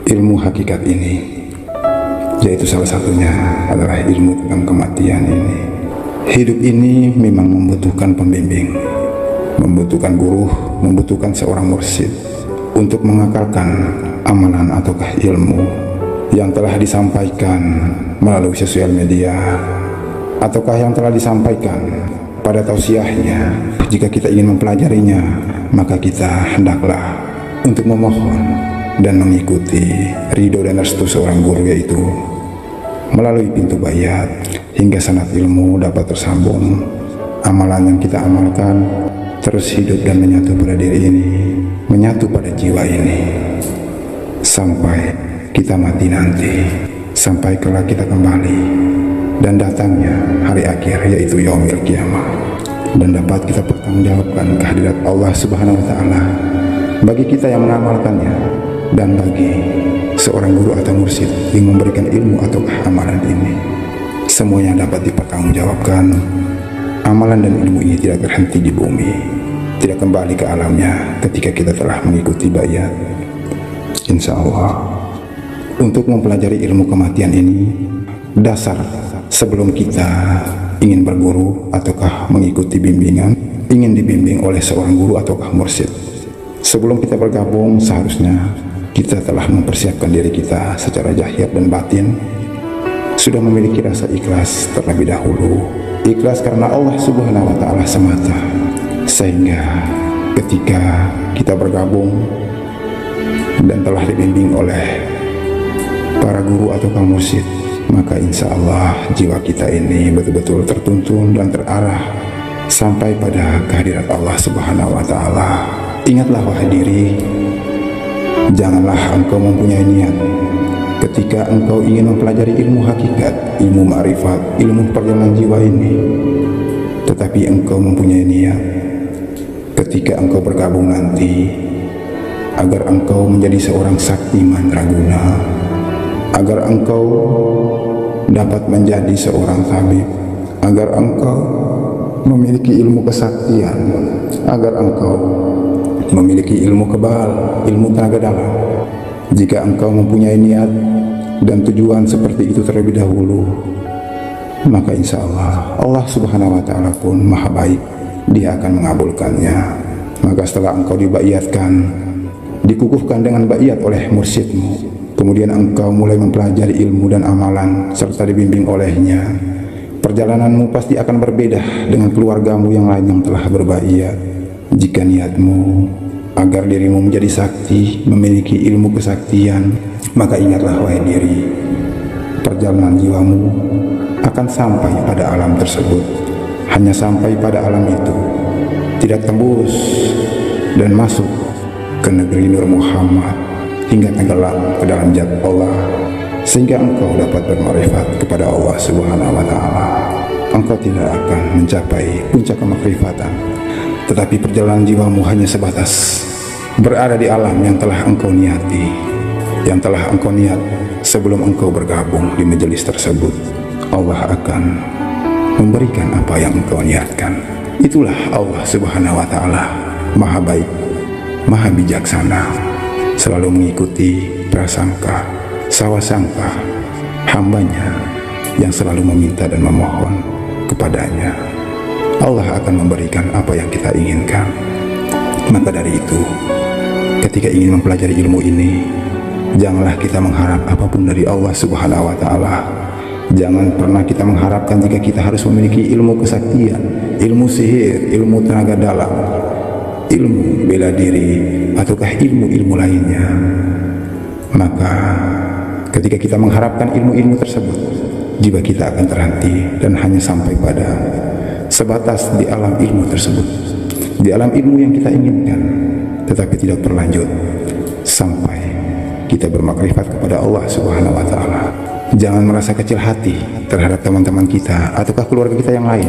ilmu hakikat ini, yaitu salah satunya adalah ilmu tentang kematian ini. Hidup ini memang membutuhkan pembimbing, membutuhkan guru, membutuhkan seorang mursyid untuk mengakalkan amalan ataukah ilmu yang telah disampaikan melalui sosial media, ataukah yang telah disampaikan pada tausiahnya. Jika kita ingin mempelajarinya, maka kita hendaklah untuk memohon dan mengikuti ridho dan restu seorang guru, yaitu melalui pintu bayat hingga sanad ilmu dapat tersambung. Amalan yang kita amalkan terus hidup dan menyatu pada diri ini, menyatu pada jiwa ini, sampai kita mati nanti, sampai kelak kita kembali dan datangnya hari akhir, yaitu yaumil kiamah, dan dapat kita pertanggungjawabkan kehadirat Allah Subhanahu wa Ta'ala bagi kita yang mengamalkannya, dan bagi seorang guru atau mursyid yang memberikan ilmu atau amalan ini. Semuanya dapat dipertanggungjawabkan. Amalan dan ilmu ini tidak terhenti di bumi, tidak kembali ke alamnya ketika kita telah mengikuti bayat. Insya Allah, untuk mempelajari ilmu kematian ini, dasar sebelum kita ingin berguru ataukah mengikuti bimbingan, ingin dibimbing oleh seorang guru ataukah mursyid, sebelum kita bergabung seharusnya kita telah mempersiapkan diri kita secara zahir dan batin, sudah memiliki rasa ikhlas terlebih dahulu, ikhlas karena Allah Subhanahu wa Ta'ala semata, sehingga ketika kita bergabung dan telah dibimbing oleh para guru atau kaum mursyid, maka insya Allah jiwa kita ini betul-betul tertuntun dan terarah sampai pada kehadirat Allah Subhanahu wa Ta'ala. Ingatlah wahai diri, janganlah engkau mempunyai niat ketika engkau ingin mempelajari ilmu hakikat, ilmu ma'rifat, ilmu perjalanan jiwa ini, tetapi engkau mempunyai niat ketika engkau bergabung nanti agar engkau menjadi seorang sakti mandraguna, agar engkau dapat menjadi seorang tabib, agar engkau memiliki ilmu kesaktian, agar engkau memiliki ilmu kebal, ilmu tenaga dalam. Jika engkau mempunyai niat dan tujuan seperti itu terlebih dahulu, maka insya Allah Allah Subhanahu wa Ta'ala pun maha baik, Dia akan mengabulkannya. Maka setelah engkau dibayatkan, dikukuhkan dengan bayat oleh mursyidmu, kemudian engkau mulai mempelajari ilmu dan amalan serta dibimbing olehnya, perjalananmu pasti akan berbeda dengan keluargamu yang lain yang telah berbayat. Jika niatmu agar dirimu menjadi sakti, memiliki ilmu kesaktian, maka ingatlah wahai diri, perjalanan jiwamu akan sampai pada alam tersebut, hanya sampai pada alam itu, tidak tembus dan masuk ke negeri Nur Muhammad hingga tenggelam ke dalam zat Allah, sehingga engkau dapat bermakrifat kepada Allah Subhanahu wa Ta'ala. Engkau tidak akan mencapai puncak kemakrifatan, tetapi perjalanan jiwamu hanya sebatas berada di alam yang telah engkau niati, yang telah engkau niat sebelum engkau bergabung di majelis tersebut. Allah akan memberikan apa yang engkau niatkan. Itulah Allah Subhanahu wa Ta'ala, maha baik, maha bijaksana, selalu mengikuti prasangka, sawasangka hambanya yang selalu meminta dan memohon kepadanya. Allah akan memberikan apa yang kita inginkan. Maka dari itu, ketika ingin mempelajari ilmu ini, janganlah kita mengharap apapun dari Allah Subhanahu wa Ta'ala. Jangan pernah kita mengharapkan jika kita harus memiliki ilmu kesaktian, ilmu sihir, ilmu tenaga dalam, ilmu bela diri, ataukah ilmu-ilmu lainnya. Maka ketika kita mengharapkan ilmu-ilmu tersebut, jiwa kita akan terhenti dan hanya sampai pada sebatas di alam ilmu tersebut, di alam ilmu yang kita inginkan, tetapi tidak berlanjut sampai kita bermakrifat kepada Allah Subhanahu wa Ta'ala. Jangan merasa kecil hati terhadap teman-teman kita ataukah keluarga kita yang lain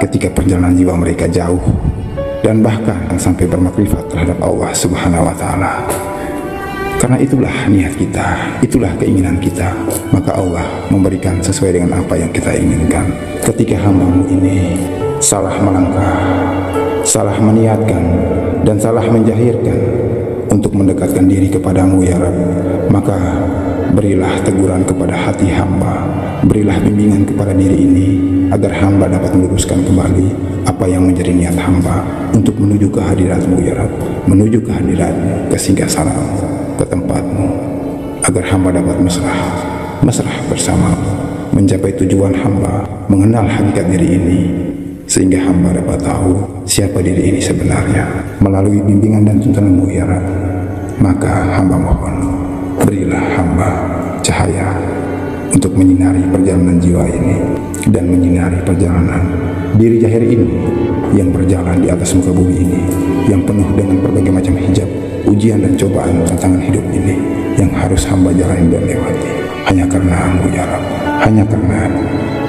ketika perjalanan jiwa mereka jauh dan bahkan sampai bermakrifat terhadap Allah Subhanahu wa Ta'ala. Karena itulah niat kita, itulah keinginan kita, maka Allah memberikan sesuai dengan apa yang kita inginkan. Ketika hambamu ini salah melangkah, salah meniatkan, dan salah menjahirkan untuk mendekatkan diri kepadamu ya Rabb, Maka berilah teguran kepada hati hamba, berilah bimbingan kepada diri ini, agar hamba dapat meluruskan kembali apa yang menjadi niat hamba untuk menuju ke hadirat-Mu ya Rabb, menuju ke hadirat-Mu, ke singgasana-Mu, ke tempat-Mu, agar hamba dapat mesrah bersama, mencapai tujuan hamba, mengenal hakikat diri ini, sehingga hamba dapat tahu siapa diri ini sebenarnya melalui bimbingan dan tuntunan-Mu ya Rabb. Maka hamba mohon, berilah hamba cahaya untuk menyinari perjalanan jiwa ini dan menyinari perjalanan diri Jahir ini yang berjalan di atas muka bumi ini, yang penuh dengan berbagai macam hijab, ujian dan cobaan tantangan hidup ini yang harus hamba jalani dan lewati. Hanya karena-Mu ya Rabb,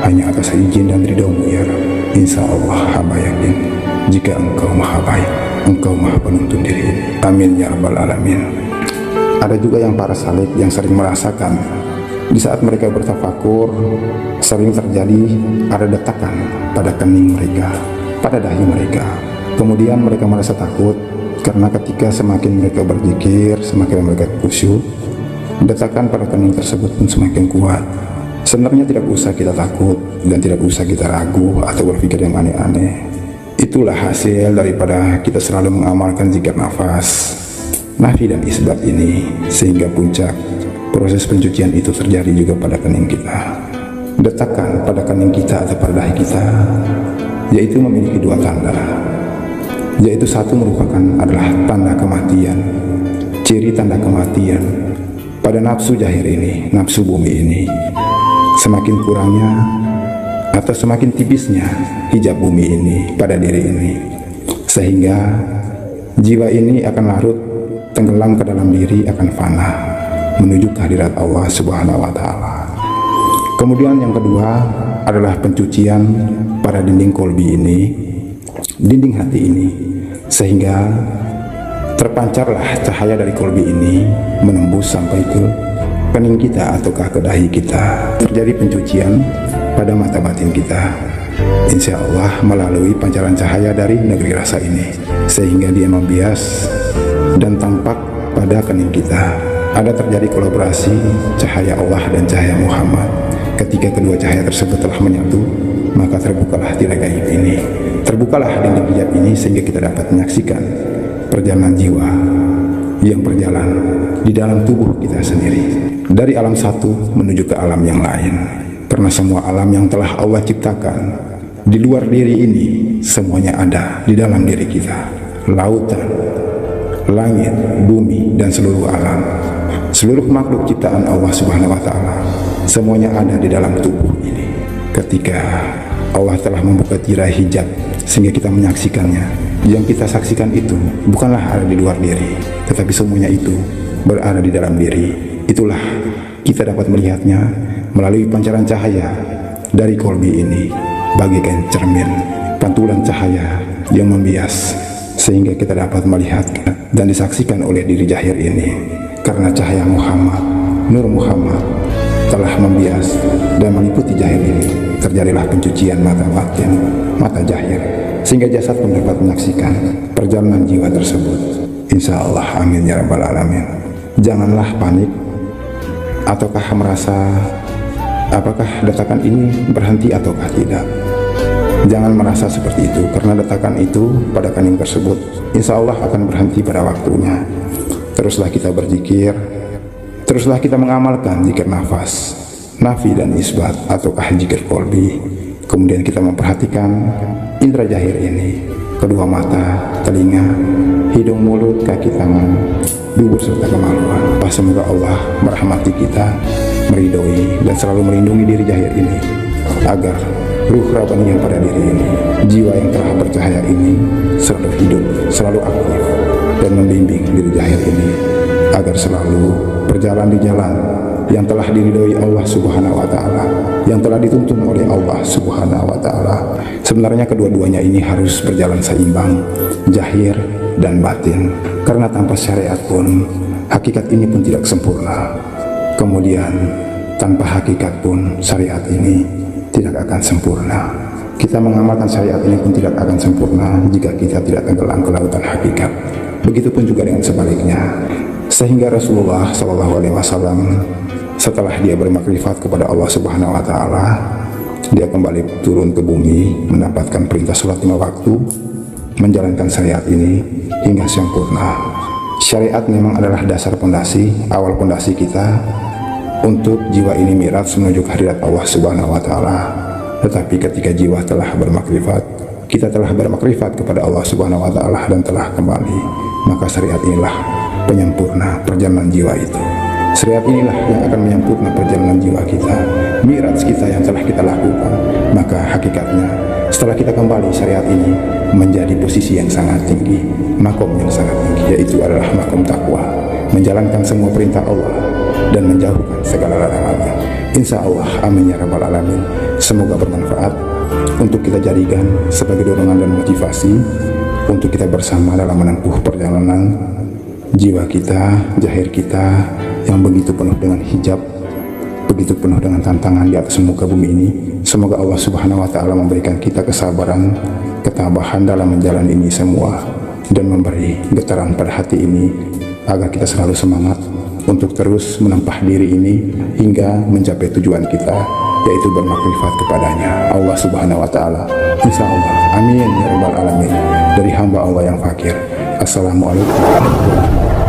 hanya atas izin dan ridho-Mu ya Rabb. Insya Allah hamba yakin jika Engkau maha baik, Engkau maha penuntun diri ini. Amin ya Rabbal Alamin. Ada juga yang para salik yang sering merasakan di saat mereka bertafakur, sering terjadi ada detakan pada kening mereka, pada dahi mereka. Kemudian mereka merasa takut karena ketika semakin mereka berzikir, semakin mereka khusyuk, detakan pada kening tersebut pun semakin kuat. Sebenarnya tidak usah kita takut dan tidak usah kita ragu atau berpikir yang aneh-aneh. Itulah hasil daripada kita selalu mengamalkan zikir nafas, nafi dan isbat ini, sehingga puncak proses pencucian itu terjadi juga pada kening kita. Detakan pada kening kita atau pada dahi kita, yaitu memiliki dua tanda, yaitu satu merupakan adalah tanda kematian, ciri tanda kematian pada nafsu Jahir ini, nafsu bumi ini. Semakin kurangnya atau semakin tipisnya hijab bumi ini pada diri ini, sehingga jiwa ini akan larut tenggelam ke dalam diri, akan fana menuju kehadirat Allah Subhanahu wa Ta'ala. Kemudian yang kedua adalah pencucian pada dinding kolbi ini, dinding hati ini, sehingga terpancarlah cahaya dari kolbi ini menembus sampai ke kening kita ataukah ke dahi kita. Terjadi pencucian pada mata batin kita, insya Allah melalui pancaran cahaya dari negeri rasa ini, sehingga dia membias dan tampak pada kening kita. Ada terjadi kolaborasi cahaya Allah dan cahaya Muhammad. Ketika kedua cahaya tersebut telah menyatu, maka terbukalah tirai gaib ini, terbukalah dinding hijab ini, sehingga kita dapat menyaksikan perjalanan jiwa yang berjalan di dalam tubuh kita sendiri, dari alam satu menuju ke alam yang lain. Karena semua alam yang telah Allah ciptakan di luar diri ini, semuanya ada di dalam diri kita. Lautan, langit, bumi, dan seluruh alam, seluruh makhluk ciptaan Allah Subhanahu wa Ta'ala, semuanya ada di dalam tubuh ini. Ketika Allah telah membuka tirai hijab sehingga kita menyaksikannya, yang kita saksikan itu bukanlah ada di luar diri, tetapi semuanya itu berada di dalam diri. Itulah kita dapat melihatnya melalui pancaran cahaya dari kolbi ini, bagaikan cermin, pantulan cahaya yang membias, sehingga kita dapat melihat dan disaksikan oleh diri Jahir ini. Karena cahaya Muhammad, Nur Muhammad telah membias dan meliputi Jahir ini, terjadilah pencucian mata batin, mata Jahir, sehingga jasad pun dapat menyaksikan perjalanan jiwa tersebut. Insya Allah, amin ya Rabbal Alamin. Janganlah panik ataukah merasa apakah detakan ini berhenti ataukah tidak. Jangan merasa seperti itu, karena detakan itu pada kening tersebut insya Allah akan berhenti pada waktunya. Teruslah kita berzikir, teruslah kita mengamalkan zikir nafas, nafi dan isbat ataukah zikir kolbi. Kemudian kita memperhatikan indera Jahir ini, kedua mata, telinga, hidung, mulut, kaki, tangan, dubur serta kemaluan. Semoga Allah merahmati kita, meridhoi dan selalu melindungi diri Jahir ini, agar ruh rabani yang pada diri ini, jiwa yang telah bercahaya ini selalu hidup, selalu aktif, dan membimbing diri Jahir ini agar selalu berjalan di jalan yang telah diridhoi Allah Subhanahu wa Ta'ala, yang telah dituntun oleh Allah Subhanahu wa Ta'ala. Sebenarnya kedua-duanya ini harus berjalan seimbang, Jahir dan batin, karena tanpa syariat pun hakikat ini pun tidak sempurna. Kemudian tanpa hakikat pun syariat ini tidak akan sempurna. Kita mengamalkan syariat ini pun tidak akan sempurna jika kita tidak tenggelam ke lautan hakikat. Begitupun juga dengan sebaliknya. Sehingga Rasulullah SAW setelah dia bermakrifat kepada Allah Subhanahu wa Ta'ala, dia kembali turun ke bumi, mendapatkan perintah sholat 5 waktu, menjalankan syariat ini hingga sempurna. Syariat memang adalah dasar pondasi, awal pondasi kita untuk jiwa ini mi'raj menuju kehadirat Allah Subhanahu wa Ta'ala. Tetapi ketika jiwa telah bermakrifat, kita telah bermakrifat kepada Allah Subhanahu wa Ta'ala dan telah kembali, maka syariat inilah penyempurna perjalanan jiwa itu. Syariat inilah yang akan menyempurna perjalanan jiwa kita, mi'raj kita yang telah kita lakukan. Maka hakikatnya setelah kita kembali, syariat ini menjadi posisi yang sangat tinggi, makom yang sangat tinggi, yaitu adalah makom takwa, menjalankan semua perintah Allah dan menjauhkan segala larangannya. Insya Allah, amin ya rabbal alamin. Semoga bermanfaat untuk kita jadikan sebagai dorongan dan motivasi untuk kita bersama dalam menempuh perjalanan jiwa kita, zahir kita yang begitu penuh dengan hijab, begitu penuh dengan tantangan di atas muka bumi ini. Semoga Allah Subhanahu wa Ta'ala memberikan kita kesabaran, ketabahan dalam menjalani ini semua, dan memberi getaran pada hati ini agar kita selalu semangat untuk terus menempah diri ini hingga mencapai tujuan kita, yaitu bermakrifat kepadanya, Allah Subhanahu wa Ta'ala. Insya Allah, amin ya rabbal alamin. Dari hamba Allah yang fakir. Assalamualaikum warahmatullahi wabarakatuh.